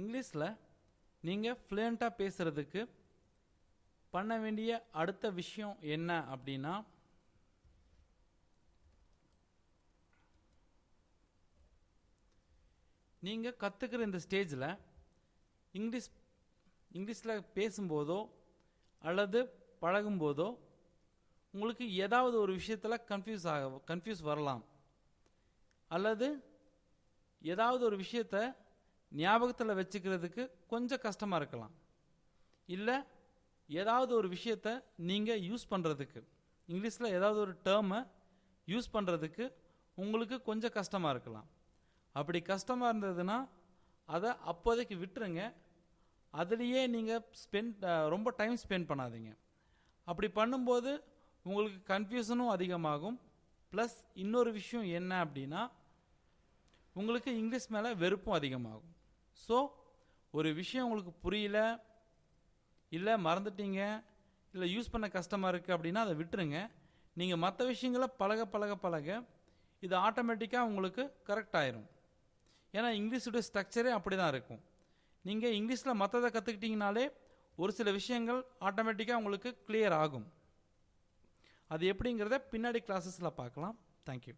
இங்கிலீஷில் நீங்கள் ஃப்ளூயண்ட்டாக பேசுகிறதுக்கு பண்ண வேண்டிய அடுத்த விஷயம் என்ன அப்படின்னா, நீங்கள் கற்றுக்கிற இந்த ஸ்டேஜில் இங்கிலீஷில் பேசும்போதோ அல்லது பழகும்போதோ உங்களுக்கு ஏதாவது ஒரு விஷயத்தில் கன்ஃபியூஸ் வரலாம், அல்லது ஏதாவது ஒரு விஷயத்தை ஞாபகத்தில் வச்சுக்கிறதுக்கு கொஞ்சம் கஷ்டமாக இருக்கலாம், இல்லை ஏதாவது ஒரு விஷயத்தை நீங்கள் யூஸ் பண்ணுறதுக்கு இங்கிலீஷில் ஏதாவது ஒரு டேர்மை யூஸ் பண்ணுறதுக்கு உங்களுக்கு கொஞ்சம் கஷ்டமாக இருக்கலாம். அப்படி கஷ்டமாக இருந்ததுன்னா அதை அப்போதைக்கு விட்டுருங்க. அதுலேயே நீங்கள் ரொம்ப டைம் ஸ்பெண்ட் பண்ணாதீங்க. அப்படி பண்ணும்போது உங்களுக்கு கன்ஃபியூஷனும் அதிகமாகும். ப்ளஸ் இன்னொரு விஷயம் என்ன அப்படின்னா, உங்களுக்கு இங்கிலீஷ் மேலே வெறுப்பும் அதிகமாகும். ஸோ ஒரு விஷயம் உங்களுக்கு புரியல, இல்லை மறந்துட்டீங்க, இல்லை யூஸ் பண்ண கஷ்டமாக இருக்குது அப்படின்னா அதை விட்டுருங்க. நீங்கள் மற்ற விஷயங்களை பழக இது ஆட்டோமேட்டிக்காக உங்களுக்கு கரெக்ட் ஆயிரும். ஏன்னா இங்கிலீஷுடைய ஸ்ட்ரக்சரே அப்படி தான் இருக்கும். நீங்கள் இங்கிலீஷில் மற்றதை கற்றுக்கிட்டிங்கனாலே ஒரு சில விஷயங்கள் ஆட்டோமேட்டிக்காக உங்களுக்கு கிளியர் ஆகும். அது எப்படிங்கிறத பின்னாடி கிளாஸஸில் பார்க்கலாம். தேங்க்யூ.